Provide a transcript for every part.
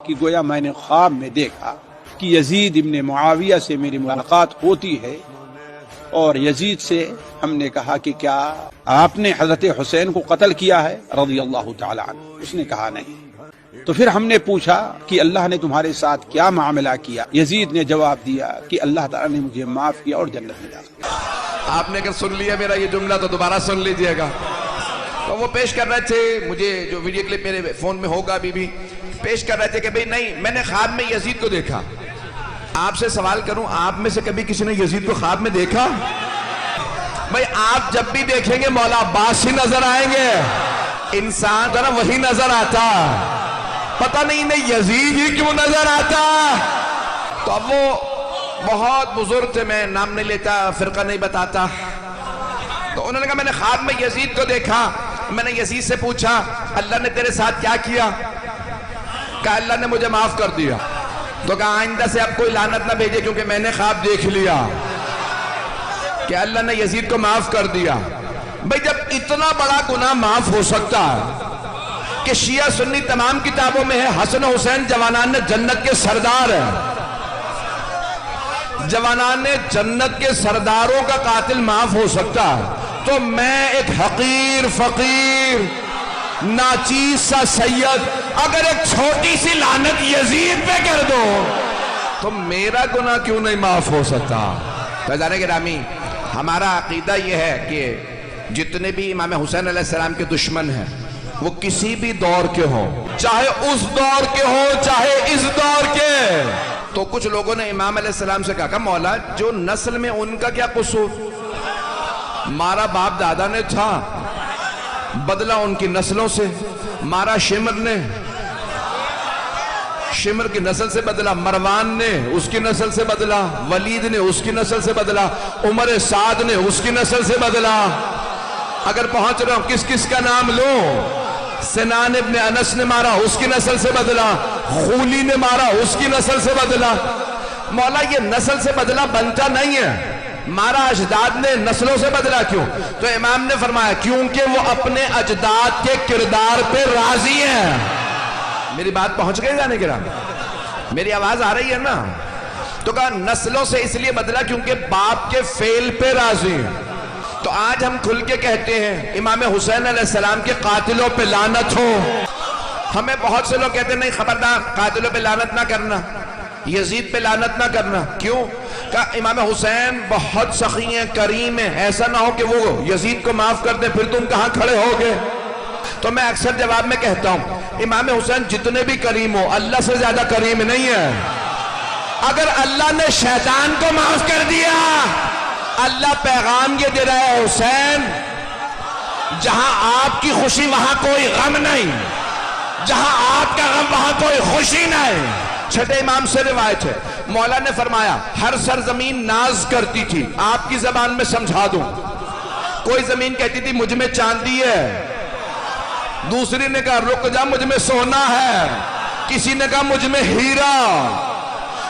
کہ گویا میں نے خواب میں دیکھا کہ یزید ابن معاویہ سے میری ملاقات ہوتی ہے، اور یزید سے ہم نے کہا کہ کیا آپ نے حضرت حسین کو قتل کیا ہے رضی اللہ تعالی عنہ؟ اس نے کہا نہیں۔ تو پھر ہم نے پوچھا کہ اللہ نے تمہارے ساتھ کیا معاملہ کیا؟ یزید نے جواب دیا کہ اللہ تعالی نے مجھے معاف کیا اور جنت میں ڈال دیا۔ آپ نے اگر سن لیا میرا یہ جملہ تو دوبارہ سن لیجئے گا۔ تو وہ پیش کر رہے تھے، مجھے جو ویڈیو کلپ میرے فون میں ہوگا ابھی بھی، پیش کر رہے تھے کہ بھئی نہیں، میں نے خواب میں یزید کو دیکھا۔ آپ سے سوال کروں، آپ میں سے کبھی کسی نے یزید کو خواب میں دیکھا؟ بھئی آپ جب بھی دیکھیں گے مولا عباس ہی نظر آئیں گے، انسان ذرا وہی نظر آتا، پتہ نہیں انہیں یزید ہی کیوں نظر آتا۔ تو اب وہ بہت بزرگ تھے، میں نام نہیں لیتا، فرقہ نہیں بتاتا، تو انہوں نے کہا میں نے خواب میں یزید کو دیکھا۔ میں نے یزید سے پوچھا اللہ نے تیرے ساتھ کیا کیا؟ کہا اللہ نے مجھے معاف کر دیا۔ تو کہا آئندہ سے اب کوئی لعنت نہ بھیجے کیونکہ میں نے خواب دیکھ لیا کہ اللہ نے یزید کو معاف کر دیا۔ بھئی جب اتنا بڑا گناہ معاف ہو سکتا ہے کہ شیعہ سنی تمام کتابوں میں ہے حسن و حسین جوانان جنت کے سردار ہیں، جوانان جنت کے سرداروں کا قاتل معاف ہو سکتا ہے، تو میں ایک حقیر فقیر ناچیز سا سید اگر ایک چھوٹی سی لعنت یزید پہ کر دو تو میرا گناہ کیوں نہیں معاف ہو سکتا؟ فیضان گرامی، ہمارا عقیدہ یہ ہے کہ جتنے بھی امام حسین علیہ السلام کے دشمن ہیں وہ کسی بھی دور کے ہوں، چاہے اس دور کے ہوں چاہے اس دور کے۔ تو کچھ لوگوں نے امام علیہ السلام سے کہا کہ مولا جو نسل میں ان کا کیا قصور؟ مارا باپ دادا نے تھا، بدلہ ان کی نسلوں سے، مارا شمر نے، شمر کی نسل سے بدلہ، مروان نے اس کی نسل سے بدلہ، ولید نے اس کی نسل سے بدلہ، عمر سعد نے اس کی نسل سے بدلہ۔ اگر پہنچ رہا ہوں کس کس کا نام لوں، سنان ابن انس نے مارا اس کی نسل سے بدلہ، خولی نے مارا اس کی نسل سے بدلہ۔ مولا یہ نسل سے بدلہ بنتا نہیں ہے، مارا اجداد نے نسلوں سے بدلا کیوں؟ تو امام نے فرمایا کیونکہ وہ اپنے اجداد کے کردار پہ راضی ہیں۔ میری بات پہنچ گئی جانے گرام؟ میری آواز آ رہی ہے نا؟ تو کہا نسلوں سے اس لیے بدلا کیونکہ باپ کے فعل پہ راضی ہیں۔ تو آج ہم کھل کے کہتے ہیں امام حسین علیہ السلام کے قاتلوں پہ لعنت ہو۔ ہمیں بہت سے لوگ کہتے ہیں نہیں خبردار قاتلوں پہ لعنت نہ کرنا، یزید پہ لعنت نہ کرنا۔ کیوں؟ کہ امام حسین بہت سخی ہیں، کریم ہیں، ایسا نہ ہو کہ وہ یزید کو معاف کر دیں پھر تم کہاں کھڑے ہوگے۔ تو میں اکثر جواب میں کہتا ہوں امام حسین جتنے بھی کریم ہو اللہ سے زیادہ کریم نہیں ہے۔ اگر اللہ نے شیطان کو معاف کر دیا، اللہ پیغام یہ دے رہا ہے حسین جہاں آپ کی خوشی وہاں کوئی غم نہیں، جہاں آپ کا غم وہاں کوئی خوشی نہیں۔ چھٹے امام سے روایت ہے مولا نے فرمایا ہر سرزمین ناز کرتی تھی، آپ کی زبان میں سمجھا دوں، کوئی زمین کہتی تھی مجھ میں چاندی ہے، دوسری نے کہا رک جا مجھ میں سونا ہے، کسی نے کہا مجھ میں ہیرا۔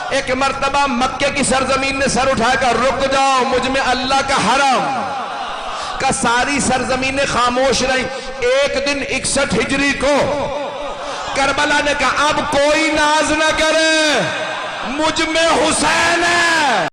ایک مرتبہ مکے کی سرزمین نے سر اٹھایا کہا رک جاؤ مجھ میں اللہ کا حرم۔ کا ساری سرزمینیں خاموش رہیں۔ ایک دن 61 ہجری کو کربلا نے کہا اب کوئی ناز نہ کرے، مجھ میں حسین ہے۔